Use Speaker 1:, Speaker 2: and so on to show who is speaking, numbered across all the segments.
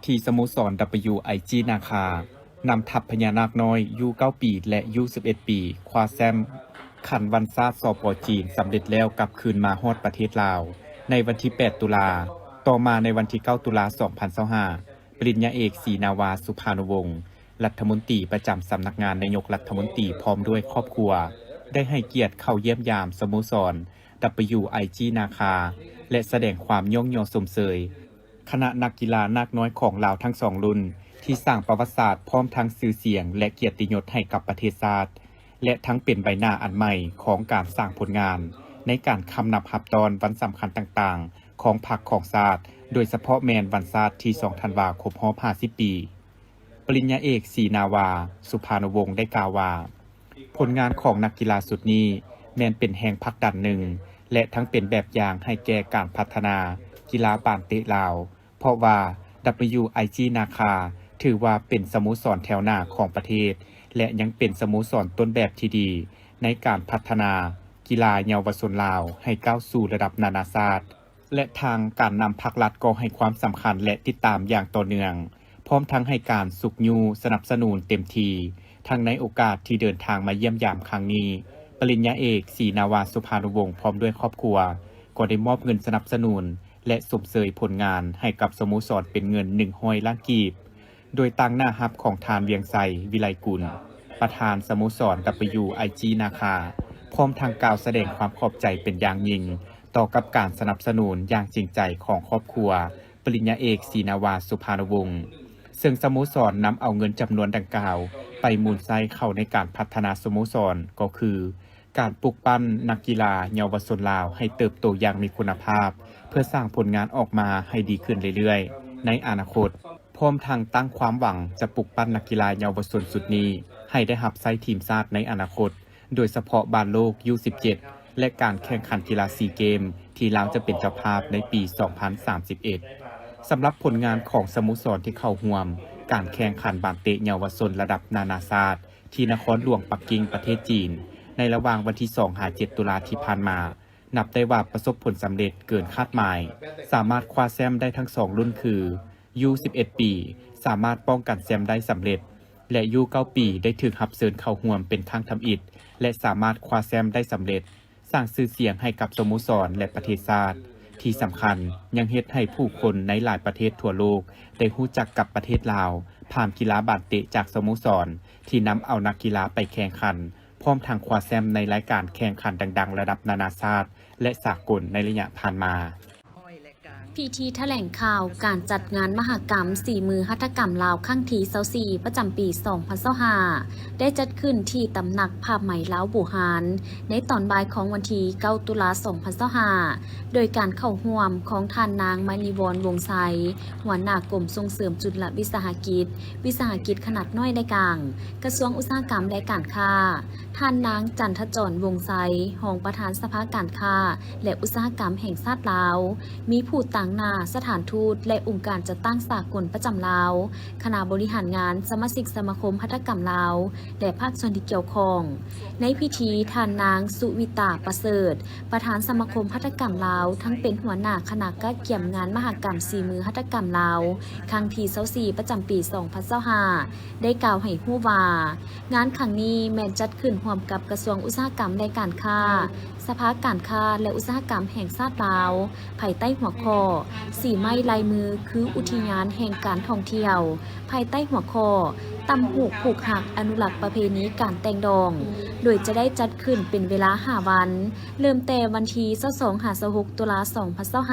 Speaker 1: ที่สโมสร WIG นาคานำทัพพญานาคน้อยยู9ปีและยู11ปีคว้าแชมป์ขันวันซาดสปจีนสำเร็จแล้วกลับคืนมาฮอดประเทศลาวในวันที่8ตุลาต่อมาในวันที่9ตุลา2025ปริญญาเอกศรีนาวาสุภานุวงศ์รัฐมนตรีประจำสำนักงานนายกรัฐมนตรีพร้อมด้วยครอบครัวได้ให้เกียรติเข้าเยี่ยมยามสโมสร WIG นาคาและแสดงความย่องยอสมเสยคณะนักกีฬานาคน้อยของลาวทั้งสองรุ่นที่สร้างประวัติศาสตร์พร้อมทั้งชื่อเสียงและเกียรติยศให้กับประเทศชาติและทั้งเป็นใบหน้าอันใหม่ของการสร้างผลงานในการคำนับหับตอนวันสำคัญต่างๆของพรรคของชาติโดยเฉพาะแมนวันชาติที่2ธันวาคม50 ปีปริญญาเอกศรีนาวาสุภานุวงศ์ได้กล่าวว่าผลงานของนักกีฬาสุดนี้แมนเป็นแห่งผลักดันหนึ่งและทั้งเป็นแบบอย่างให้แก่การพัฒนากีฬาบานเตะลาวเพราะว่า WIG นาคาถือว่าเป็นสโมสรแถวหน้าของประเทศและยังเป็นสโมสรต้นแบบที่ดีในการพัฒนากีฬาเยาวชนลาวให้ก้าวสู่ระดับนานาชาติและทางการนำภาครัฐก็ให้ความสำคัญและติดตามอย่างต่อเนื่องพร้อมทั้งให้การสุกยูสนับสนุนเต็มทีทั้งในโอกาสที่เดินทางมาเยี่ยมยามครั้งนี้ปริญญาเอกศรีนาวาสุภานุวงศ์พร้อมด้วยครอบครัวก็ได้มอบเงินสนับสนุนและสมเสยผลงานให้กับสโมสรเป็นเงิน100 ล้านกีบโดยตั้งหน้าฮับของทานเวียงไสวิไลกุลประธานสโมสร WIG นาคาพร้อมทางกล่าวแสดงความขอบใจเป็นอย่างยิ่งต่อกับการสนับสนุนอย่างจริงใจของครอบครัวปริญญาเอกศรีนาวาสุภานุวงศ์ซึ่งสโมสรนำเอาเงินจำนวนดังกล่าวไปมูลไส้เข้าในการพัฒนาสโมสรก็คือการปลุกปั้นนักกีฬาเยาวชนลาวให้เติบโตอย่างมีคุณภาพเพื่อสร้างผลงานออกมาให้ดีขึ้นเรื่อยๆในอนาคตพร้อมทางตั้งความหวังจะปลุกปั้นนักกีฬาเยาวชนสุดนี้ให้ได้รับใช้ทีมชาติในอนาคตโดยเฉพาะบาลโลก U17 และการแข่งขันกีฬาซีเกมที่ลาวจะเป็นเจ้าภาพในปี 2031 สำหรับผลงานของสโมสรที่เข้าร่วมการแข่งขันบาสเตะเยาวชนระดับนานาชาติที่นครหลวงปักกิ่งประเทศจีนในระหว่างวันที่2-7 ตุลาที่ผ่านมานับได้ว่าประสบผลสำเร็จเกินคาดหมายสามารถคว้าแชมป์ได้ทั้ง2รุ่นคือ U11 ปีสามารถป้องกันแชมป์ได้สำเร็จและ U9 ปีได้ถูกรับเชิญเข้าร่วมเป็นครั้งทำอิฐและสามารถคว้าแชมป์ได้สำเร็จสร้างชื่อเสียงให้กับสโมสรและประเทศชาติที่สำคัญยังเฮ็ดให้ผู้คนในหลายประเทศทั่วโลกได้รู้จักกับประเทศลาวผ่านกีฬาบาสเตะจากสโมสรที่นำเอานักกีฬาไปแข่งขันพร้อมทางคว้าแชมป์ในรายการแข่งขันดังๆระดับนานาชาติและสากลในระยะผ่านมา
Speaker 2: พิธีแถลงข่าวการจัดงานมหกรรม4 มือหัตถกรรมลาวครั้งที่24ประจำปี 2025ได้จัดขึ้นที่ตำหนักผ้าไหมลาวบูหานในตอนบ่ายของวันที่9 ตุลา 2025โดยการเข้าร่วมของท่านนางมณีวร วงไซหัวหน้ากรมส่งเสริมจุลวิสาหกิจขนาดน้อยและกลางกระทรวงอุตสาหกรรมและการค้าท่านนางจันทจร วงไซรองประธานสภาการค้าและอุตสาหกรรมแห่งชาติลาวมีผู้ต่างหน้าสถานทูตและองค์การจัดตั้งสากลประจำลาวคณะบริหารงานสมาชิกสมาคมหัตถกรรมลาวและภาคส่วนที่เกี่ยวข้องในพิธีท่านนางสุวิตาประเสริฐประธานสมาคมหัตถกรรมลาวทั้งเป็นหัวหน้าคณะกะเกี่ยมงานมหกรรม4 มือหัตถกรรมลาวครั้งที่24ประจำปี 2025ได้กล่าวให้ฮู้ว่างานครั้งนี้แม้นจัดขึ้นร่วมกับกระทรวงอุตสาหกรรมและการค้าสภาการค้าและอุตสาหกรรมแห่งชาติลาวภายใต้หัวข้อสีไม้ลายมือคืออุทยานแห่งการท่องเที่ยวภายใต้หัวข้อตำหูกผูกหักอนุรักษ์ประเพณีการแต่งดองโดยจะได้จัดขึ้นเป็นเวลา5 วันเริ่มแต่วันที่22-26 ตุลา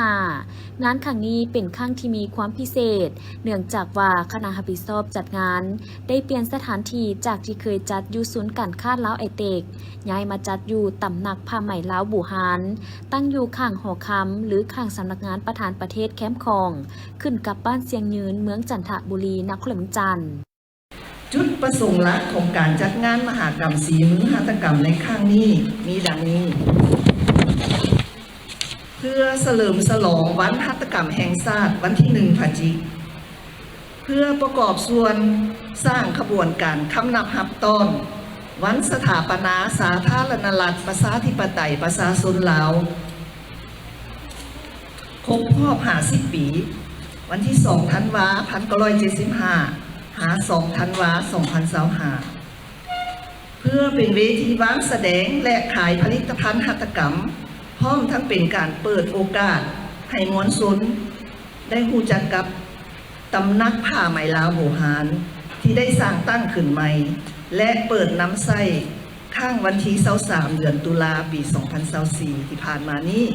Speaker 2: 2025งานครั้งนี้เป็นครั้งที่มีความพิเศษเนื่องจากว่าคณะรับผิดชอบจัดงานได้เปลี่ยนสถานที่จากที่เคยจัดอยู่ศูนย์การค้าลาวไอเตกย้ายมาจัดอยู่ตำหนักผ้าไหมลาวบูหานตั้งอยู่ข้างหอคำหรือข้างสำนักงานประธานประเทศแคมป์คองขึ้นกับบ้านเสียงยืนเมืองจันทบุรีนครหลวงจันทร์
Speaker 3: จุดประสงค์หลักของการจัดงานมหกรรม4 มือหัตถกรรมในครั้งนี้มีดังนี้เพื่อเฉลิมฉลองวันหัตถกรรมแห่งชาติวันที่1 พฤศจิกายนเพื่อประกอบส่วนสร้างขบวนการคำนับหับต้นวันสถาปนาสาธารณรัฐประชาธิปไตยประชาชนลาวครบรอบ50 ปี วันที่2ธันวา1975หา2ธันวา2025เพื่อเป็นเวทีวางแสดงและขายผลิตภัณฑ์หัตถกรรมพร้อมทั้งเป็นการเปิดโอกาสให้มวลชนได้รู้จักกับตำนักผ้าไหมลาวโบราณที่ได้สร้างตั้งขึ้นใหม่และเปิดน้ำใส้ข้างวันที่23เดือนตุลาปี2024ที่ผ่านมานี้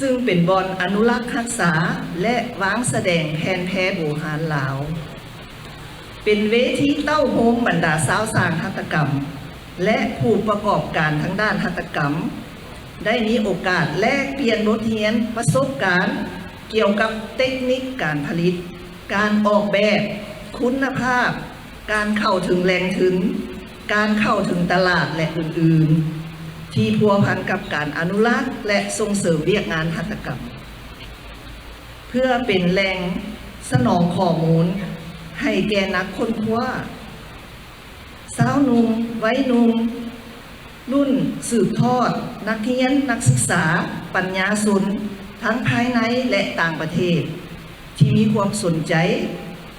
Speaker 3: ซึ่งเป็นบอนอนุรักษ์รักษาและวางแสดงแผนแพ้โบราณลาวเป็นเวทีเต้าโฮมบรรดาสาวสร้างหัตถกรรมและผู้ประกอบการทางด้านหัตถกรรมได้มีโอกาสแลกเปลี่ยนบทเรียนประสบการณ์เกี่ยวกับเทคนิคการผลิตการออกแบบคุณภาพการเข้าถึงแหล่งทุนการเข้าถึงตลาดและอื่นๆที่พัวพันกับการอนุรักษ์และส่งเสริมเรียกงานหัตถกรรมเพื่อเป็นแหล่งสนองข้อมูลให้แก่นักค้นคว้าสาวหนุ่มวัยหนุ่มรุ่นสืบทอดนักเรียนนักศึกษาปัญญาชนทั้งภายในและต่างประเทศที่มีความสนใจ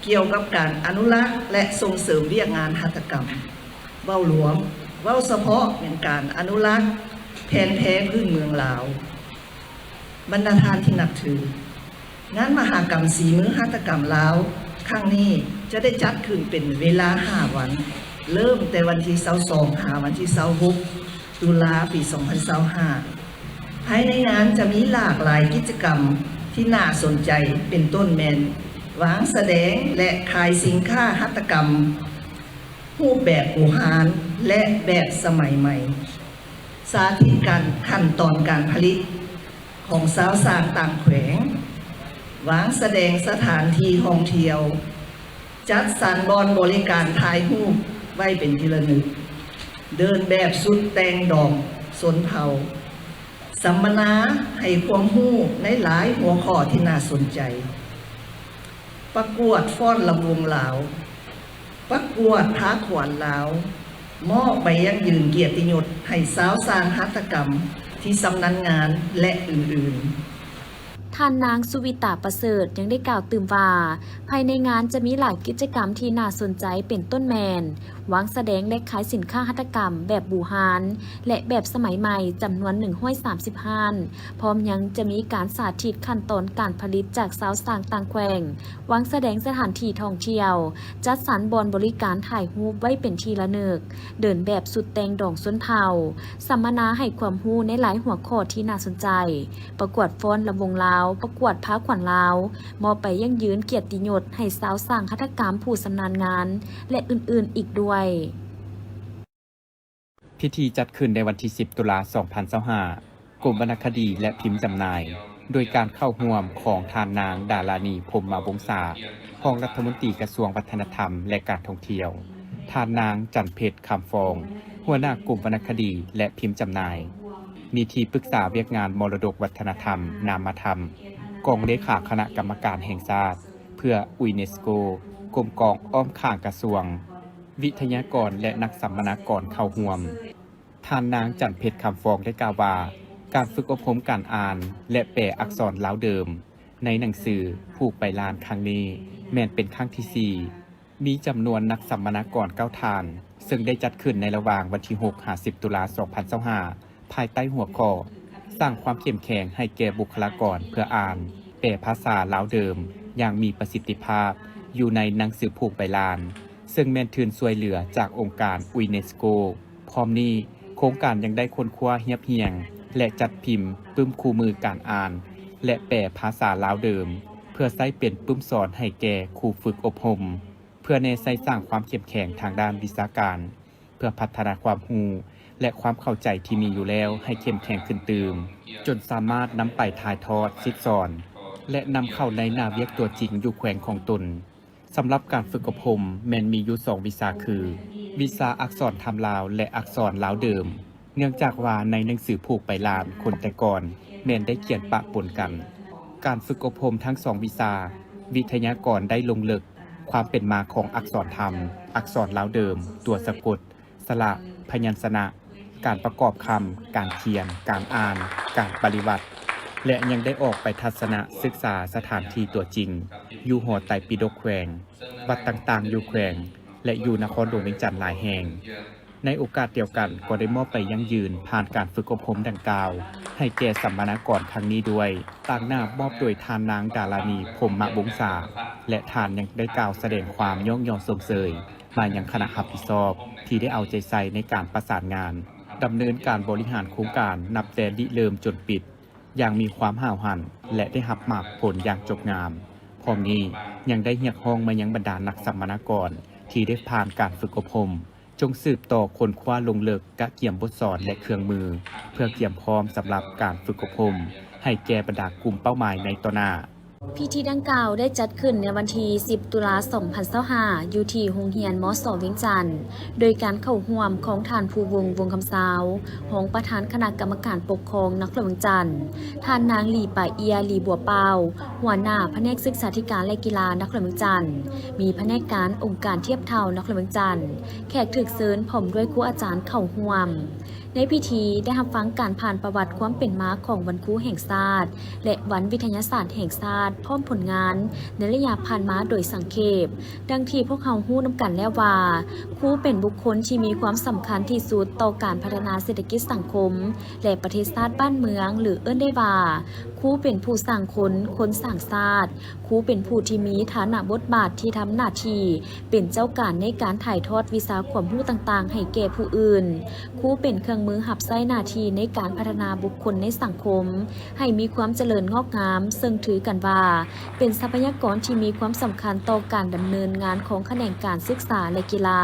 Speaker 3: เกี่ยวกับการอนุรักษ์และส่งเสริมเรียกงานหัตถกรรมเว้าหลวงเว้าเฉพาะเป็นการอนุรักษ์แผนแพ้พื้นเมืองลาวบรรดาทานที่นับถืองานมหกรรมสีมือหัตถกรรมลาวครั้งนี้จะได้จัดขึ้นเป็นเวลา5วันเริ่มแต่วันที่22หาวันที่26ตุลาปี2025ภายในงานจะมีหลากหลายกิจกรรมที่น่าสนใจเป็นต้นแมนวางแสดงและขายสินค้าหัตถกรรมรูปแบบโบราณและแบบสมัยใหม่สาธิตการขั้นตอนการผลิตของสาวสร้างต่างแขวงวางแสดงสถานที่ท่องเที่ยวจัดสรรบอนบริการถ่ายรูปไว้เป็นที่ระลึกเดินแบบสุดแต่งดอกสนเผาสัมมนาให้ความรู้ในหลายหัวข้อที่น่าสนใจประกวดฟ้อนลำวงลาวประกวดท้าขวัญลาวมอบใบยั่งยืนเกียรติยศให้สาวสร้างหัตถกรรมที่สำนักงานและอื่นๆ
Speaker 2: ท่านนางสุวิตาประเสริฐยังได้กล่าวตื่มว่าภายในงานจะมีหลายกิจกรรมที่น่าสนใจเป็นต้นแมนวางแสดงและขายสินค้าหัตถกรรมแบบบูฮานและแบบสมัยใหม่จำนวน130ฮันพร้อมยังจะมีการสาธิตขั้นตอนการผลิตจากสาวสร้างต่างแขวงวางแสดงสถานที่ท่องเที่ยวจัดสรรบอนบริการถ่ายรูปไว้เป็นที่ระลึกเดินแบบสุดแต่งดองส้นเผาสัมมนาให้ความรู้ในหลายหัวข้อที่น่าสนใจประกวดฟ้อนลำวงลาวประกวดพ้าขวัญลาวมอบไปยั่งยืนเกียรติยศให้สาวสร้างหัตถกรรมผู้ชำนาญงานและอื่นๆอีกด้วย
Speaker 1: พิธีจัดขึ้นในวันที่10ตุลา2025กรมวรรณคดีและพิมพ์จำหน่ายโดยการเข้าร่วมของทานนางดารานีพรหมวงศารองรัฐมนตรีกระทรวงวัฒนธรรมและการท่องเที่ยวทานนางจันเพชรคำฟองหัวหน้ากลุ่มวรรณคดีและพิมพ์จำหน่ายมีที่ปรึกษาเวียกงานมรดกวัฒนธรรมนามธรรมกองเลขาคณะกรรมการแห่งชาติเพื่อยูเนสโกกรมกองอ้อมข้างกระทรวงวิทยากรและนักสัมมนากรเข้าร่วมท่านนางจันเพชรคำฟองได้กล่าวว่าการฝึกอบรมการอ่านและแปลอักษรลาวเดิมในหนังสือผูกไปลานครั้งนี้แม้นเป็นครั้งที่4มีจำนวนนักสัมมนากร9ท่านซึ่งได้จัดขึ้นในระหว่างวันที่6-10ตุลา2025ภายใต้หัวข้อสร้างความเข้มแข็งให้แก่บุคลากรเพื่ออ่านแปลภาษาลาวเดิมอย่างมีประสิทธิภาพอยู่ในหนังสือผูกใบลานซึ่งแม่นทุนช่วยเหลือจากองค์การยูเนสโกพร้อมนี้โครงการยังได้ค้นคว้าเรียบเรียงและจัดพิมพ์ปึ้มคู่มือการอ่านและแปลภาษาลาวเดิมเพื่อใช้เป็นปึ้มสอนให้แก่ครูฝึกอบรมเพื่อในใช้สร้างความเข้มแข็งทางด้านวิชาการเพื่อพัฒนาความรู้และความเข้าใจที่มีอยู่แล้วให้เข้มแข็งขึ้นเติมจนสามารถนำไปถ่ายทอดซิดสอนและนำเข้าในหน้าเวียกตัวจริงอยู่แขวงของตนสำหรับการฝึกอบรมแม้นมีอยู่2วิชาคือวิชาอักษรธรรมลาวและอักษรลาวเดิมเนื่องจากว่าในหนังสือผูกใบลานคนแต่ก่อนแม้นได้เขียนปะปนกันการฝึกอบรมทั้ง2วิชาวิทยากรได้ลงลึกความเป็นมาของอักษรธรรมอักษรลาวเดิมตัวสะกดสระพยัญชนะการประกอบคำการเขียนการอ่านการปฏิบัติ และยังได้ออกไปทัศนศึกษาสถานที่ตัวจริงอยู่หอไตรปิฎกแขวงวัดต่างๆอยู่แขวงและอยู่นครหลวงเวียงจันทน์หลายแห่งในโอกาสเดียวกันก็ได้มอบไปยั่งยืนผ่านการฝึกอบรมดังกล่าวให้แก่สัมมนากรครั้งนี้ด้วยต่างหน้ามอบโดยทานนางดารานีพรหมวงศาและทานยังได้กล่าวแสดงความย่องยอสมเสยมายังคณะรับผิดชอบที่ได้เอาใจใส่ในการประสานงานดำเนินการบริหารโครงการนับแต่ริเริ่มจนปิดอย่างมีความห่าวหันและได้รับมากผลอย่างจบงามพร้อมนี้ยังได้เรียกร้องมายังบรรดานักสัมมนากรที่ได้ผ่านการฝึกอบรมจงสืบต่อคนคว้าลงเลิกกะเกี่ยมบทสอนและเครื่องมือเพื่อเกี่ยมพร้อมสำหรับการฝึกอบรมให้แก่บรรดากลุ่มเป้าหมายในต่อหน้า
Speaker 2: พิธีดังกล่าวได้จัดขึ้นในวันที่ 10 ตุลาคม 2025 อยู่ที่โรงเรียนมส.เวียงจันทน์โดยการเข้าร่วมของท่านภูวงศ์ วงศ์คำสาวรองประธานคณะกรรมการปกครองนครหลวงเวียงจันทน์ท่านนางหลีป่าเอียหลีบัวเปาหัวหน้าแผนกศึกษาธิการและกีฬานครหลวงเวียงจันทน์มีแผนกการองค์การเทียบเท่านครหลวงเวียงจันทน์แขกถึกเชิญพร้อมด้วยครูอาจารย์เข้าร่วมในพิธีได้รับฟังการผ่านประวัติความเป็นมาของวันครูแห่งชาติและวันวิทยาศาสตร์แห่งชาติพร้อมผลงานในระยะผ่านมาโดยสังเขปดังที่พวกเขาฮู้นำกันแล้วว่าครูเป็นบุคคลที่มีความสำคัญที่สุดต่อการพัฒนาเศรษฐกิจสังคมและประเทศชาติบ้านเมืองหรือเอิ้นได้ว่าครูเป็นผู้สร้างคนสร้างชาติครูเป็นผู้ที่มีฐานะบทบาทที่ทำหน้าที่เป็นเจ้าการในการถ่ายทอดวิชาความรู้ต่างๆให้แก่ผู้อื่นครูเป็นเครื่องมือหับไส้หน้าที่ในการพัฒนาบุคคลในสังคมให้มีความเจริญงอกงามซึ่งถือกันว่าเป็นทรัพยากรที่มีความสำคัญต่อการดำเนินงานของแขนงการศึกษาและกีฬา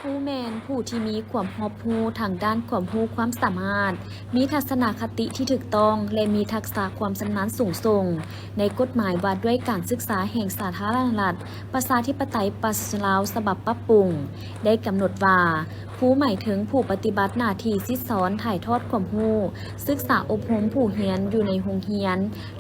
Speaker 2: ผู้แมนผู้ที่มีความรอบรู้ทางด้านความรู้ความสามารถมีทัศนคติที่ถูกต้องและมีทักษะความชำนาญสูงส่งในกฎหมายว่าด้วยการศึกษาแห่งสาธารณรัฐประชาธิปไตยประชาชนลาวฉบับปรับปรุงได้กำหนดว่าครูหมายถึงผู้ปฏิบัติหน้าที่สิสอนถ่ายทอดความรู้ศึกษาอบรมผู้เรียนอยู่ในโรงเรียน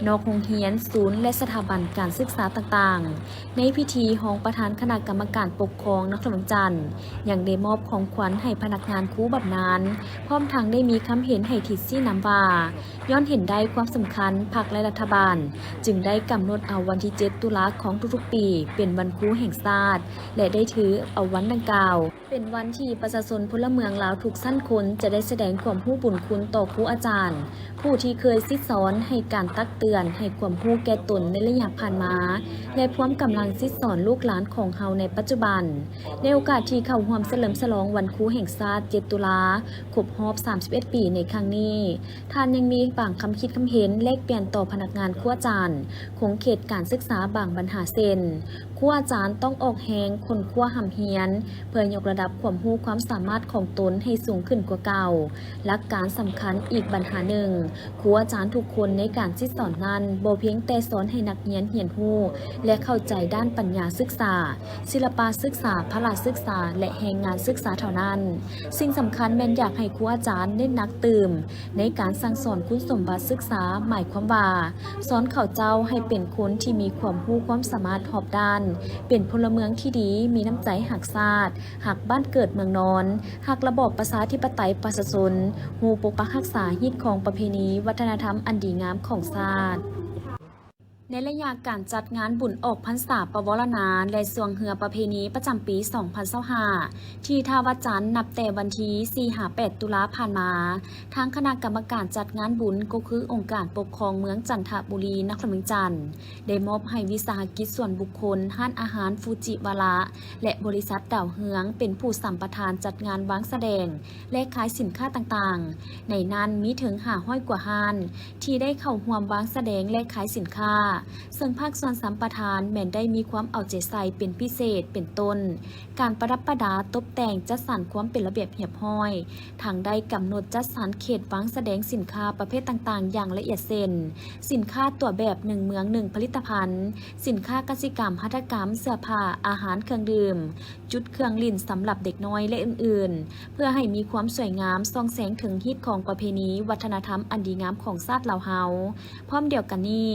Speaker 2: นอกโรงเรียนศูนย์และสถาบันการศึกษาต่างๆในพิธีของประธานคณะกรรมการปกครองนครหลวงจันทน์ยังได้มอบของขวัญให้พนักงานครูบำนาญพร้อมทั้งได้มีคำเห็นให้ทิศซี่นำว่าย้อนเห็นได้ความสำคัญพรรคและรัฐบาลจึงได้กำหนดเอาวันที่ 7 ตุลาของทุกๆปีเป็นวันครูแห่งชาติและได้ถือเอาวันดังกล่าวเป็นวันที่ประชาชนพลเมืองลาวทุกสั้นคนจะได้แสดงความรู้บุญคุณต่อครูอาจารย์ผู้ที่เคยซิสอนให้การตักเตือนให้ความรู้แก่ตนในระยะผ่านมาและพร้อมกำลังซิสอนลูกหลานของเฮาในปัจจุบันในโอกาสที่เข้าร่วมเฉลิมฉลองวันครูแห่งชาติ 7 ตุลาครบรอบ 31 ปีในครั้งนี้ท่านยังมีบางคำคิดคำเห็นแลกเปลี่ยนต่อพนักงานครูอาจารย์ของเขตการศึกษาบางปัญหาเส้นครูอาจารย์ต้องออกแหงคนครูหำเฮียนเพื่อยกระดับความรู้ความสามารถของตนให้สูงขึ้นกว่าเก่าหลักการสำคัญอีกปัญหาหนึ่งครูอาจารย์ทุกคนในการสิสอนนั้นบ่เพียงแต่สอนให้นักเรียนเรียนรู้และเข้าใจด้านปัญญาศึกษาศิลปะศึกษาพละศึกษาและแรงงานศึกษาเท่านั้นสิ่งสำคัญแม่นอยากให้ครูอาจารย์เน้นหนักตื่มในการสั่งสอนคุณสมบัติศึกษาหมายความว่าสอนเขาเจ้าให้เป็นคนที่มีความรู้ความสามารถรอบด้านเป็นพลเมืองที่ดีมีน้ำใจหักชาติหักบ้านเกิดเมืองนอนหักระบอบประชาธิปไตยประชาชนฮู้ปกปักรักษาฮิตของประเพณีวัฒนธรรมอันดีงามของชาติในระยะการจัดงานบุญออกพรรษาปวารณาและสวงเหือประเพณีประจำปี 2025 ที่ท่าวัดจันทร์นับแต่วันที่ 4-8 ตุลาผ่านมาทางคณะกรรมการจัดงานบุญก็คือองค์การปกครองเมืองจันทบุรีนครหลวงจันทน์ได้มอบให้วิสาหกิจส่วนบุคคลห้านอาหารฟูจิวาระและบริษัทดาวเฮืองเป็นผู้สัมปทานจัดงานวางแสดงและขายสินค้าต่างๆในนั้นมีถึง500 กว่าห้านที่ได้เข้าร่วมวางแสดงและขายสินค้าซึ่งภาคส่วนสัมปทานแม้นได้มีความเอาใจใส่เป็นพิเศษเป็นต้นการประดับประดาตกแต่งจัดสรรความเป็นระเบียบเรียบร้อยทางได้กำหนดจัดสรรเขตวางแสดงสินค้าประเภทต่างๆอย่างละเอียดเส้นสินค้าตัวแบบ1เมือง1ผลิตภัณฑ์สินค้ากสิกรรมหัตถกรรมเสื้อผ้าอาหารเครื่องดื่มจุดเครื่องลิ้นสำหรับเด็กน้อยและอื่นๆเพื่อให้มีความสวยงามส่องแสงถึงฮิตของประเพณีวัฒนธรรมอันดีงามของชาติลาวเฮาพร้อมเดียวกันนี้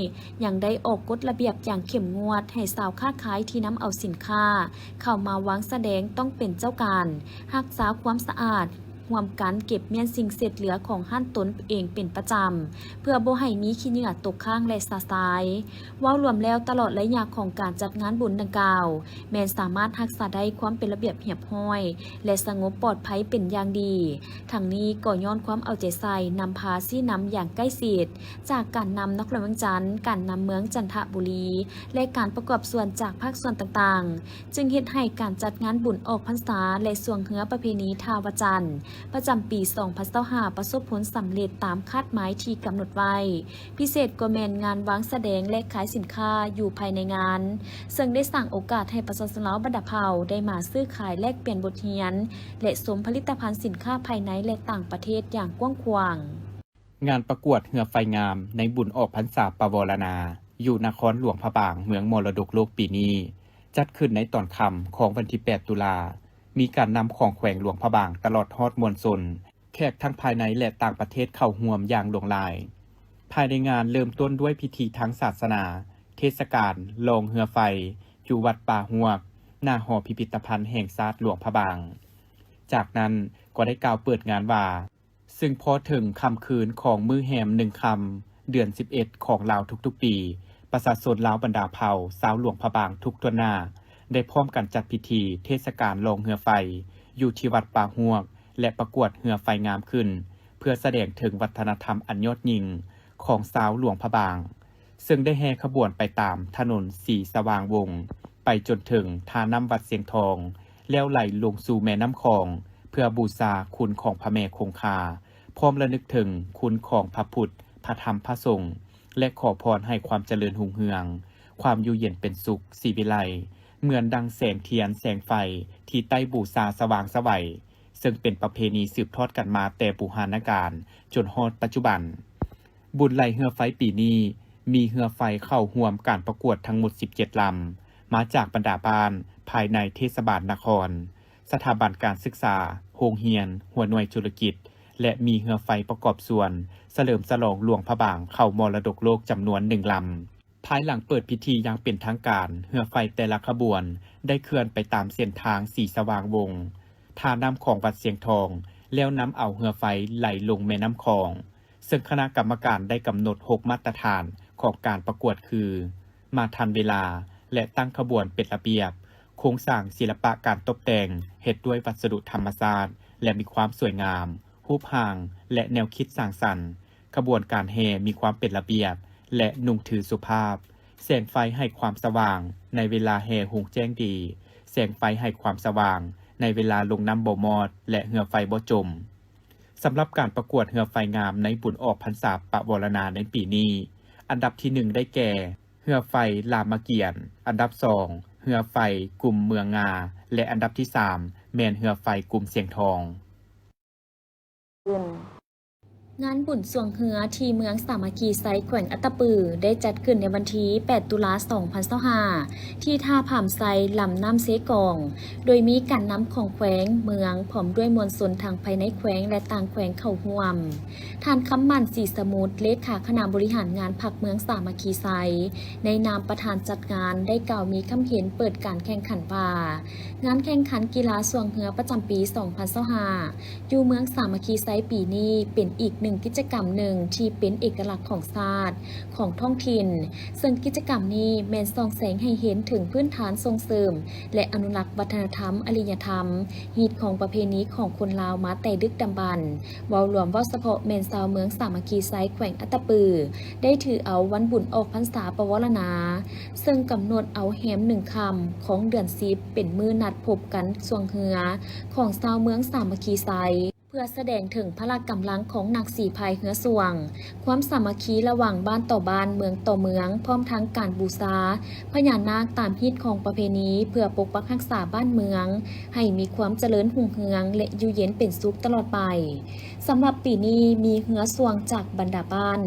Speaker 2: ยังได้ออกกฎระเบียบอย่างเข้มงวดให้สาวค้าขายที่นำเอาสินค้าเข้ามาวางแสดงต้องเป็นเจ้าการรักษาความสะอาด ร่วมกันเก็บเมียนสิ่งเศษเหลือของห้านตนเองเป็นประจำเพื่อบ่ให้มีขี้เหงื่อตกค้างและสาสายเว้ารวมแล้วตลอดระยะของการจัดงานบุญดังกล่าวแม้นสามารถรักษาได้ความเป็นระเบียบเรียบร้อย และสงบปลอดภัยเป็นอย่างดีทั้งนี้ก็ย้อนความเอาใจใส่นำพาซี่นำอย่างใกล้ชิดจากการนำนครเมืองจันทร์การนำเมืองจันทบุรีและการประกอบส่วนจากภาคส่วนต่างๆจึงเฮ็ดให้การจัดงานบุญออกพรรษาและสวงเหือประเพณีทาวจันทร์ประจำปี 2025 ประสบผลสำเร็จตามคาดหมายที่กำหนดไว้พิเศษกว่าแม่นงานวางแสดงและขายสินค้าอยู่ภายในงานซึ่งได้สร้างโอกาสให้ประชาชนลาวบรรดาเผ่าได้มาซื้อขายแลกเปลี่ยนบทเรียนและสวมผลิตภัณฑ์สินค้าภายในและต่างประเทศอย่างกว้างขวาง
Speaker 1: งานประกวดเหือไฟงามในบุญออกพรรษาปวารณาอยู่นครหลวงพระบางเมืองมรดกโลกปีนี้จัดขึ้นในตอนค่ำของวันที่ 8 ตุลามีการนำของแขวงหลวงพระบางตลอดฮอดมวลชนแขกทั้งภายในและต่างประเทศเข้าร่วมอย่างหลวงหลายภายในงานเริ่มต้นด้วยพิธีทางศาสนาเทศกาลลงเหือไฟอยู่วัดป่าฮวกหน้าหอพิพิธภัณฑ์แห่งชาติหลวงพระบางจากนั้นก็ได้กล่าวเปิดงานว่าซึ่งพอถึงค่ำคืนของมื้อแหม1ค่ำเดือน 11 ของลาวทุกๆปีประชาชนลาวบรรดาเผ่าชาวหลวงพระบางทุกทั่วหน้าได้พร้อมกันจัดพิธีเทศกาลลงเหือไฟอยู่ที่วัดป่าฮวกและประกวดเหือไฟงามขึ้นเพื่อแสดงถึงวัฒนธรรมอันยอดยิ่งของชาวหลวงพระบางซึ่งได้แห่ขบวนไปตามถนนสีสว่างวงศ์ไปจนถึงท่าน้ำวัดเสียงทองแล้วไหลลงสู่แม่น้ำคองเพื่อบูชาคุณของพระแม่คงคาพร้อมระลึกถึงคุณของพระพุทธพระธรรมพระสงฆ์และขอพรให้ความเจริญรุ่งเรืองความอยู่เย็นเป็นสุขศรีวิไลเหมือนดังแสงเทียนแสงไฟที่ใต้บูชาสว่างไสวซึ่งเป็นประเพณีสืบทอดกันมาแต่โบราณกาลจนฮอดปัจจุบันบุญไหลเหือไฟปีนี้มีเหือไฟเข้าร่วมการประกวดทั้งหมด17ลำมาจากบรรดาบ้านภายในเทศบาลนครสถาบันการศึกษาโรงเรียนหัวหน่วยธุรกิจและมีเหือไฟประกอบส่วนเฉลิมฉลองหลวงพระบางเข้ามรดกโลกจำนวน1ลำภายหลังเปิดพิธีอย่างเป็นทางการเหือไฟแต่ละขบวนได้เคลื่อนไปตามเส้นทางสีสว่างวงศ์ท่าน้ำของวัดเสียงทองแล้วนำเอาเหือไฟไหลลงแม่น้ำคองซึ่งคณะกรรมการได้กำหนด6มาตรฐานของการประกวดคือมาทันเวลาและตั้งขบวนเป็นระเบียบโครงสร้างศิลปะการตกแต่งเฮ็ดด้วยวัสดุธรรมชาติและมีความสวยงามรูปร่างและแนวคิดสร้างสรรค์ขบวนการแห่มีความเป็นระเบียบและนุ่งถือสุภาพแสงไฟให้ความสว่างในเวลาแห่หุงแจ้งดีแสงไฟให้ความสว่างในเวลาลงน้ำบ่มอดและเหือไฟบ่จมสำหรับการประกวดเหือไฟงามในบุญออกพรรษาปวารณาในปีนี้อันดับที่1ได้แก่เหือไฟรามเกียรติ์อันดับ2เหือไฟกลุ่มเมืองงาและอันดับที่3แม่นเหือไฟกลุ่มเสียงทอง
Speaker 2: งานบุญสวงเหือที่เมืองสามัคคีไซแขวงอัตตปือได้จัดขึ้นในวันที่ 8 ตุลาคม 2025 ที่ท่าผามไซลำน้ำเสกองโดยมีการนำของแขวงเมืองพร้อมด้วยมวลชนทางภายในแขวงและต่างแขวงเข้าร่วมท่านคำมันศรีสมุทรเลขาคณะบริหารงานพรรคเมืองสามัคคีไซในนามประธานจัดงานได้กล่าวมีคำเห็นเปิดการแข่งขันว่างานแข่งขันกีฬาสวงเหือประจำปี 2025 อยู่เมืองสามัคคีไซปีนี้เป็นอีกหนึ่งกิจกรรมหนึ่งที่เป็นเอกลักษณ์ของชาติของท้องถิ่นซึ่งกิจกรรมนี้แม้นส่องแสงให้เห็นถึงพื้นฐานส่งเสริมและอนุรักษ์วัฒนธรรมอารยธรรมฮีตของประเพณีของคนลาวมาแต่ดึกดำบรรพ์เว้ารวมว่าเฉพาะแม่นชาวเมืองสามัคคีไซแขวงอัตตปือได้ถือเอาวันบุญออกพรรษาปวารณาซึ่งกำหนดเอาแหม1ค่ำของเดือน10เป็นมื้อนัดพบกันสวงเหือของชาวเมืองสามัคคีไซเพื่อแสดงถึงพละกำลังของนักสีพายเหือสวงความสามัคคีระหว่างบ้านต่อบ้านเมืองต่อเมืองพร้อมทั้งการบูชาพญานาคตามฮิตของประเพณีเพื่อปกปักรักษาบ้านเมืองให้มีความเจริญรุ่งเรืองและอยู่เย็นเป็นสุขตลอดไปสำหรับปีนี้มีเหือสวงจากบรรดาบ้าน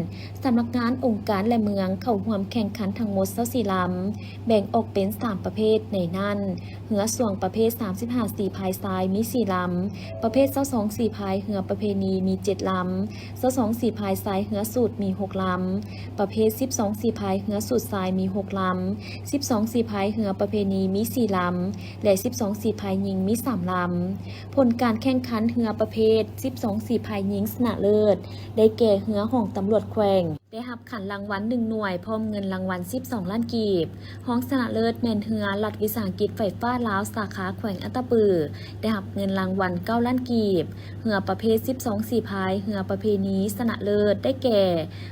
Speaker 2: สำนักงานองค์การและเมืองเข้าร่วมแข่งขันทั้งหมด24ลำแบ่งออกเป็น3ประเภทในนั้นเหือสวงประเภท35สีพายทรายมี4ลำประเภท22สีพ พายเรือประเพณีมี7ลำ22สีพายทรายเรือสูตรมี6ลำประเภท12สีพายเรือสูตรทรายมี6ลำ12สีพายเรือประเพณีมี4ลำและ12สีพายหญิงมี3ลำผลการแข่งขันเรือประเภท12สีพายหญิงชนะเลิศได้แก่เรือของตำรวจแขวงได้รับขันรางวัล1หน่วยพร้อมเงินรางวัล12ล้านกีบห้องชนะเลิศแม่นเรือรัฐวิสาหกิจไฟฟ้าลาวสาขาแขวงอัตตปือได้รับเงินรางวัล9ล้านกีบเรือประเภท12สีพายเรือประเพณีชนะเลิศได้แก่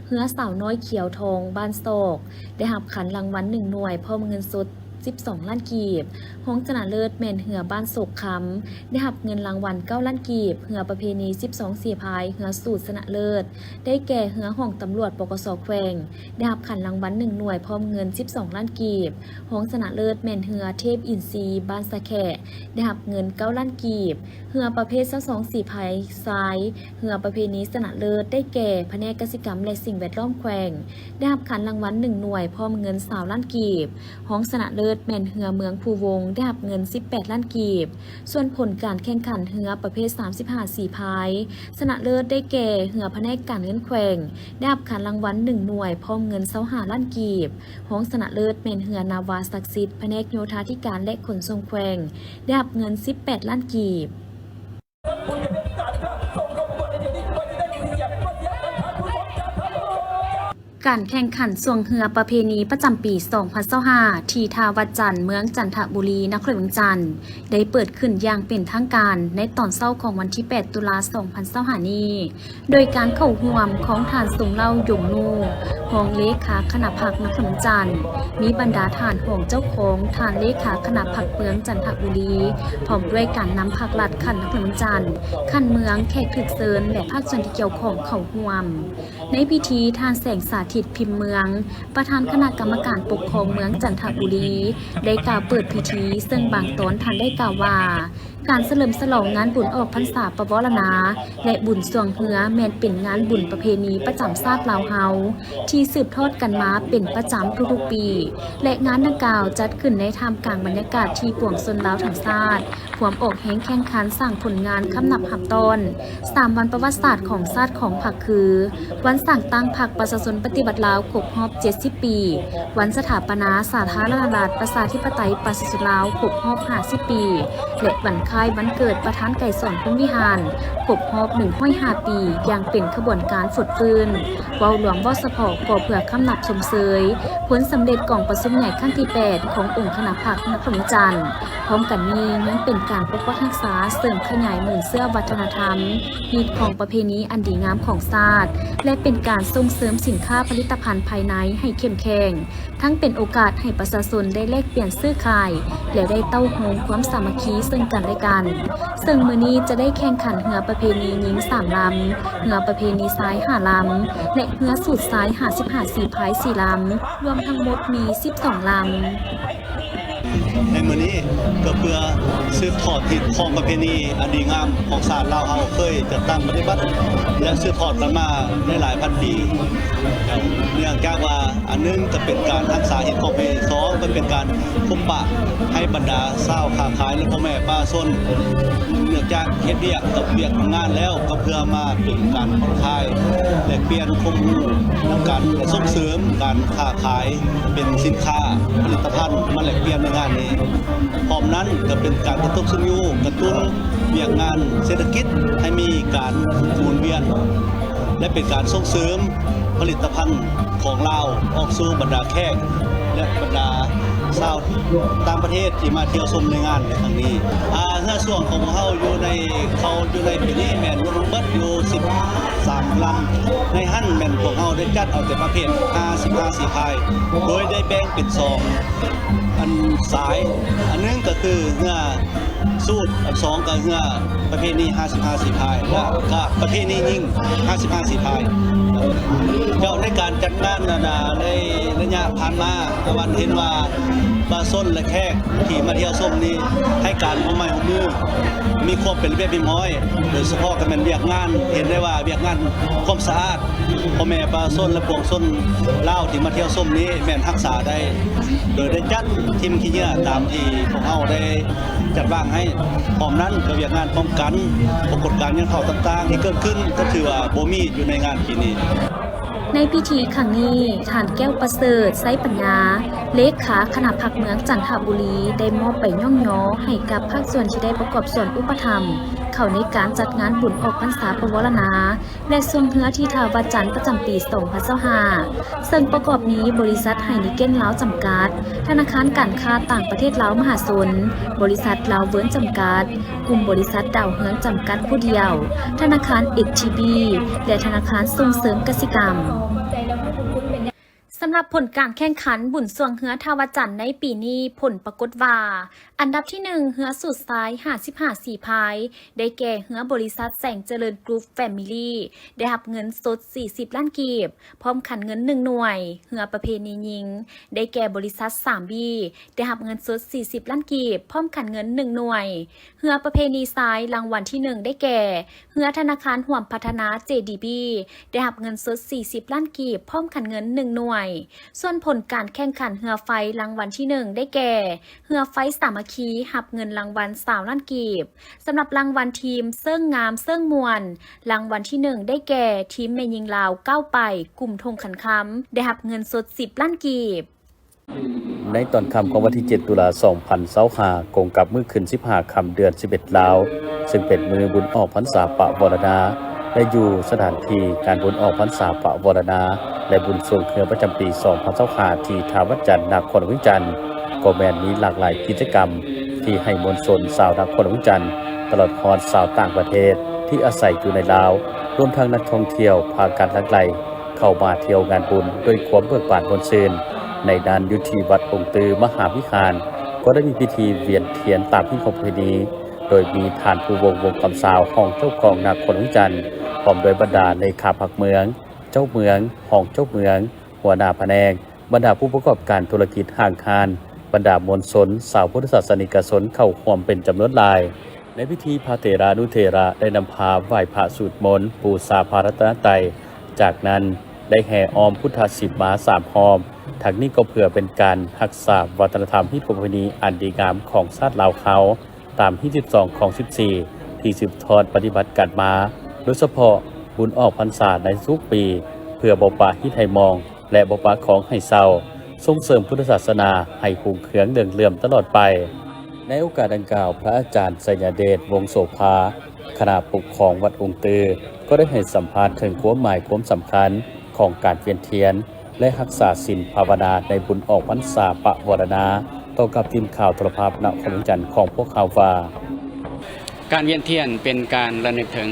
Speaker 2: เรือสาวน้อยเขียวทองบ้านโศกได้รับขันรางวัล1หน่วยพร้อมเงินสด12ล้านกีบห้องชนะเลิศแม่นเหือบ้านโศกคำได้รับเงินรางวัล9ล้านกีบเหือประเพณี12สีพายเหือสูตรชนะเลิศได้แก่เหือห้องตำรวจปกส.แขวงได้รับขันรางวัล1หน่วยพร้อมเงิน12ล้านกีบห้องชนะเลิศแม่นเหือเทพอินทรีย์บ้านสะแขะได้รับเงิน9ล้านกีบเหือประเภท22สีพายทรายเหือประเพณีชนะเลิศได้แก่แผนกกสิกรรมและสิ่งแวดล้อมแขวงได้รับขันรางวัล1หน่วยพร้อมเงิน20ล้านกีบห้องชนะเลิศแม่นเหือเมืองภูวงได้รับเงิน18ล้านกีบส่วนผลการแข่งขันเหือประเภท35สีพายชนะเลิศได้แก่เหือแผนกการเงินแขวงได้รับขันรางวัล1หน่วยพร้อมเงิน25ล้านกีบห้องชนะเลิศแม่นเหือนาวาศักดิ์สิทธิ์แผนกโยธาธิการและขนส่งแขวงได้รับเงิน18ล้านกีบการแข่งขันสวงเหือประเพณีประจำปี2025ที่ท่าวัดจันทร์เมืองจันทบุรีนครหลวงจันทร์ได้เปิดขึ้นอย่างเป็นทางการในตอนเช้าของวันที่8ตุลา2025นี้โดยการเข้าร่วมของทานสงเล่าหยงนูรองเลขาคณะพรรคนครหลวงจันทร์มีบรรดาทานของเจ้าของทานเลขาคณะพรรคเมืองจันทบุรีพร้อมด้วยการนำพรรครัฐขันนครหลวงจันทร์ขันเมืองแขกถึกเซินและภาคส่วนที่เกี่ยวข้องเข้าร่วมในพิธีทานแสงสาธิตพิมพ์เมืองประธานคณะกรรมการปกครองเมืองจันทบุรีได้กล่าวเปิดพิธีซึ่งบางตอนท่านได้กล่าวว่าการเฉลิมฉลองงานบุญออกพรรษาปวารณาและบุญสวงเหือแม้นเป็นงานบุญประเพณีประจำชาติลาวเฮาที่สืบทอดกันมาเป็นประจำทุกๆปีและงานดังกล่าวจัดขึ้นในท่ามกลางบรรยากาศที่ปวงชนลาวทั้งชาติพร้อมอกแห่งแข่งขันสร้างผลงานคำนับหับตอน3วันประวัติศาสตร์ของชาติของพรรคคือวันสั่งตั้งพรรคประชาชนปฏิบัติลาวครบรอบ70ปีวันสถาปนาสาธารณรัฐประชาธิปไตยประชาชนลาวครบรอบ50ปีและวันคล้ายวันเกิดประธานไก่สอนพุ่มวิหารครบรอบ105ปีอย่างเป็นขบวนการฝึกฟื้นเว้าหลวงบ่สะพอก่อเพื่อคำนับชมเชยผลสำเร็จกองประชุมใหญ่ครั้งที่8ขององค์คณะพรรคนครหลวงจันทร์พร้อมกันนี้ยังเป็นการปกปักรักษาเสริมขยายหมู่เสื้อวัฒนธรรมฮีตของประเพณีอันดีงามของชาติและเป็นการส่งเสริมสินค้าผลิตภัณฑ์ภายในให้เข้มแข็งทั้งเป็นโอกาสให้ประชาชนได้แลกเปลี่ยนซื้อขายและได้เต้าโฮมความสามัคคีซึ่งกันและกันซึ่งมื้อนี้จะได้แข่งขันเหือประเพณีหญิง3ลำเหือประเพณีซ้าย5ลำและเหือสูตรซ้าย55สีพาย4ลำรวมทั้งหมดมี12ลำ
Speaker 4: ในมื้อนี้ก็เพื่อสืบทอดทิศของประเพณีอันดีงามของชาติลาวเฮาเคยจัดตั้งปฏิบัติและสืบทอดกันมาในหลายพันปีเนื่องจากว่าอันนึงจะเป็นการรักษาเฮ็ดของประเพณี2ก็เป็นการพบปะให้บรรดาชาวค้าขายและพ่อแม่ป้าชนเนื่องจากเฮ็ดเวียกกับเวียกงานแล้วก็เพื่อมาเป็นการผ่อนคลายและเปลี่ยนความรู้นำการส่งเสริมการค้าขายเป็นสินค้าผลิตภัณฑ์มาแลกเปลี่ยนในงานนี้พร้อมนั้นก็เป็นการกระตุ้นสุยูกระตุ้นเวียกงานเศรษฐกิจให้มีการหมุนเวียนและเป็นการส่งเสริมผลิตภัณฑ์ของลาวออกสู่บรรดาแขกและบรรดาชาวต่างประเทศที่มาเที่ยวชมในงานในครั้งนี้เมื่อช่วงของเฮาอยู่ในปีนี้แม่นรวมเบิดอยู่13ลำในหั่นแม่นพวกเฮาได้จัดเอาแต่ประเภท55สีพายโดยได้แบ่งเป็น2อันสายอันนึงก็คือเหือสูตรอัน2ก็เหือประเพณี55สีพายและก็ประเพณีหญิง55สีพายเจ้าในการจัดงานในระยะผ่านมาตะวันเห็นว่า ปลาส้นและแขกที่มาเที่ยวชมนี้ให้การร่วมไม้ร่วมมือมีความเป็นระเบียบเรียบร้อยโดยเฉพาะกันเป็นเวียกงานเห็นได้ว่าเวียกงานความสะอาดพ่อแม่ปลาส้นและพวงส้นลาวที่มาเที่ยวชมนี้แม่นรักษาได้โดยได้จัดทีมขี้เหยื่อตามที่พวกเราได้จัดวางให้พร้อมนั้นก็เวียกงานป้องกันปรากฏการณ์เงินเข้าต่างๆที่เกิดขึ้นก็ถือว่าบ่มีอยู่ในงานปีนี้
Speaker 2: ในพิธีครั้งนี้ท่านแก้วประเสริฐไซปัญญาเลขาคณะพักเมืองจันทบุรีได้มอบใบย่องย้อให้กับภาคส่วนที่ได้ประกอบส่วนอุปถัมภ์เข้าในการจัดงานบุญออกพรรษาปวารณาและทรงเฮือที่ท่าวัดจันทร์ประจำปี 2025ซึ่งประกอบนี้บริษัทไฮนิเก้นลาวจำกัดธนาคารการค้าต่างประเทศลาวมหาชนบริษัทลาวเวิร์นจำกัดกลุ่มบริษัทดาวเฮืองจำกัดผู้เดียวธนาคาร HTB และธนาคารส่งเสริมกสิกรรมสำหรับผลการแข่งขันบุญสวงเฮือทาวจันทร์ในปีนี้ผลปรากฏว่าอันดับที่1เฮือสุดซ้าย55สีพายได้แก่เฮือบริษัทแสงเจริญกรุ๊ปแฟมิลี่ได้รับเงินสด40ล้านกีบพร้อมขันเงิน1หน่วยเฮือประเพณีหญิงได้แก่บริษัท 3B ได้รับเงินสด40ล้านกีบพร้อมขันเงิน1หน่วยเฮือประเพณีซ้ายรางวัลที่1ได้แก่เฮือธนาคารห่วมพัฒนา JDB ได้รับเงินสด40ล้านกีบพร้อมขันเงิน1หน่วยส่วนผลการแข่งขันเฮือไฟรางวัลที่1ได้แก่เฮือไฟสามัคคีหับเงินรางวัล20ล้านกีบสำหรับรางวัลทีมเสิ่งงามเสิ่งมวลรางวัลที่1ได้แก่ทีมแม่ยิงลาวก้าวไปกลุ่มธงขันคำได้หับเงินสด10ล้านกีบ
Speaker 5: ในตอนค่ำของวันที่7ตุลาคม2025กงกับมื้อขึ้น15ค่ำเดือน11ลาวซึ่งเป็นมื้อบุญออกพรรษาปะวรณาและอยู่สถานที่การบุญออกพรรษาปะวรณาและบุญสวงเฮือประจำปี2025ที่ท่าวัดจันทร์นครวิจันทร์ก็แม้นมีหลากหลายกิจกรรมที่ให้มวลชนชาวนครวิจันทร์ตลอดฮอดชาวต่างประเทศที่อาศัยอยู่ในลาวรวมทั้งนักท่องเที่ยวพากันหลั่งไหลเข้ามาเที่ยวงานบุญด้วยความเบิกบานม่วนชื่นในด้านยุทธีวัดองค์ตือมหาวิหารก็ได้มีพิธีเวียนเทียนตามที่ประเพณีโดยมีฐานผู้วงคำสาวของเจ้าของนครวิจันทร์พร้อมโดยบรรดาเลขาพักเมืองเจ้าเมืองห้องเจ้าเมืองหัวหน้าแผนกบรรดาผู้ประกอบการธุรกิจห้างคานบรรดามวลชนสาวพุทธศาสนิกชนเข้าร่วมเป็นจำนวนหลายในพิธีพระเถรานุเถระได้นำพาไหว้พระสวดมนต์บูชาพระรัตนตรัยจากนั้นได้แห่อ้อมพุทธศิบม้า3อ้อมทั้งนี้ก็เพื่อเป็นการรักษาวัฒนธรรมที่ประเพณีอันดีงามของชาติลาวเขาตามที่12ของ14ที่สืบทอดปฏิบัติกันมาโดยเฉพาะบุญออกพรรษาในทุกปีเพื่อบ่ปะฮิตให้มองและบ่ปะของให้เศร้าส่งเสริมพุทธศาสนาให้คงเคืองเลื่อมตลอดไปในโอกาสดังกล่าวพระอาจารย์ไสยเดชวงศ์โสภาคณะปกครองวัดองค์ตือก็ได้ให้สัมภาษณ์ถึงความหมายความสำคัญของการเวียนเทียนและรักษาศีลภาวนาในบุญออกพรรษาปะวรณาต่อกับทีมข่าวโทรภาพนครวิจันทร์ของพวกเขาว่า
Speaker 6: การเวียนเทียนเป็นการระลึกถึง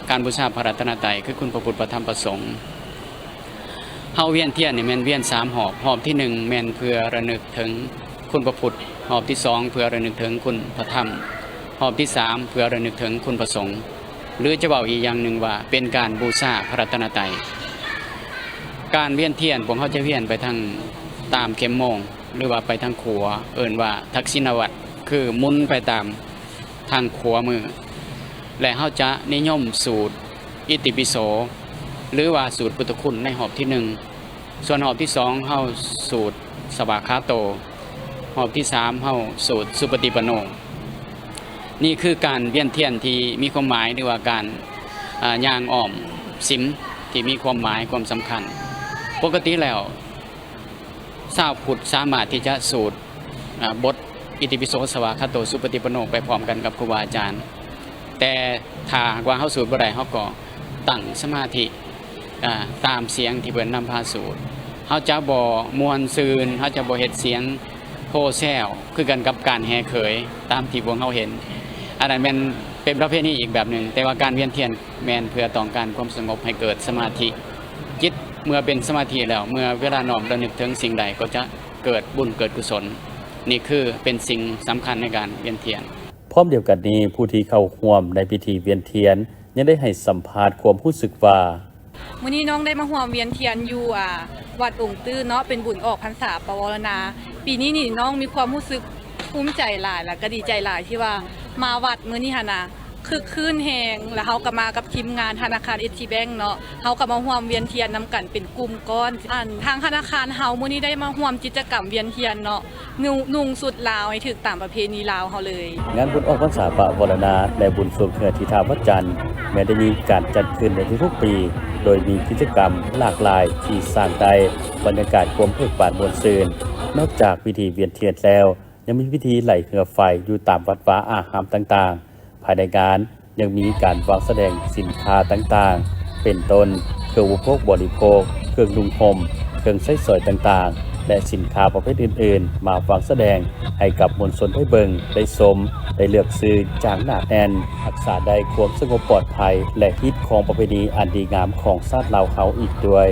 Speaker 6: การบูชาพระรัตนตรัยคือคุณพระพุทธพระธรรมพระสงฆ์เฮาเวียนเทียนนี่แม่นเวียน3หอบที่1แม่นเพื่อระลึกถึงคุณพระพุทธหอบที่2เพื่อระลึกถึงคุณพระธรรมหอบที่3เพื่อระลึกถึงคุณพระสงฆ์หรือจะเว้าอีกอย่างนึงว่าเป็นการบูชาพระรัตนตรัยการเวียนเทียนพวกเฮาจะเวียนไปทางตามเข็มโมงหรือว่าไปทางขวาเอิ้นว่าทักษิณวัตรคือหมุนไปตามทางขวามือและเฮาจะนิยมสูตรอิติปิโสหรือว่าสูตรพุทธคุณในหอบที่1ส่วนหอบที่2เฮาสูตรสวากขาโตหอบที่3เฮาสูตรสุปฏิปันโนนี่คือการเวียนเทียนที่มีความหมายหรือว่าการย่างอ้อมสิมที่มีความหมายความสำคัญปกติแล้วชาวพุทธสามารถที่จะสูตรบทอิติปิโสสวากขาโตสุปฏิปันโนไปพร้อมกันกับครูบาอาจารย์แต่ถ้าว่าเฮาสูตรบ่ได้เฮาก็ตั้งสมาธิตามเสียงที่เพิ่นนำพาสูตรเฮาจะบ่ม่วนซืนเฮาจะบ่เฮ็ดเสียงโฮแซวคือกันกับการแห่เขยตามที่พวกเฮาเห็นอันนั้นแม่นเป็นประเพณีอีกแบบนึงแต่ว่าการเวียนเทียนแม่นเพื่อต้องการความสงบให้เกิดสมาธิจิตเมื่อเป็นสมาธิแล้วเมื่อเวลาน้อมระลึกถึงสิ่งใดก็จะเกิดบุญเกิดกุศลนี่คือเป็นสิ่งสำคัญในการเวียนเทียน
Speaker 5: พร้อมเดียวกันนี้ผู้ที่เข้าร่วมในพิธีเวียนเทียนยังได้ให้สัมภาษณ์ความรู้สึกว่า
Speaker 7: มื้อนี้น้องได้มาร่วมเวียนเทียนอยู่วัดองค์ตื้อเนาะเป็นบุญออกพรรษาปวารณาปีนี้นี่น้องมีความรู้สึกภูมิใจหลายแล้วก็ดีใจหลายที่ว่ามาวัดมื้อนี้หั่นน่ะคึกคืนแฮงแล้วเฮาก็มากับทีมงานธนาคาร ST Bank เนาะเฮาก็มาร่วมเวียนเทียนนำกันเป็นกลุ่มก้อนทางธนาคารเฮามื้อนี้ได้มาร่วมกิจกรรมเวียนเทียนเนาะนุ่งสุดลาวให้ถูกตามประเพณีลาวเฮาเลย
Speaker 5: งานบุญออกพรรษาปะวรณาและบุญสวงเทือที่ท่าวัดจันทร์แม้ได้มีการจัดขึ้นในทุกๆปี โดยมีกิจกรรมหลากหลายที่สร้างได้บรรยากาศความเพิกปราดมวลซื่นนอกจากพิธีเวียนเทียนแล้วยังมีพิธีไหลเหือไฟอยู่ตามวัดวาอารามต่างๆภายในงานยังมีการวางแสดงสินค้าต่างๆเป็นต้นเครื่องอุปโภคบริโภคเครื่องนุ่งห่มเครื่องใช้สอยต่างๆและสินค้าประเภทอื่นๆมาวางแสดงให้กับมวลชนได้เบิงได้ชมได้เลือกซื้อจากหนาแน่นรักษาได้ความสงบปลอดภัยและฮิตของประเพณีอันดีงามของชาติลาวเขาอีกด้วย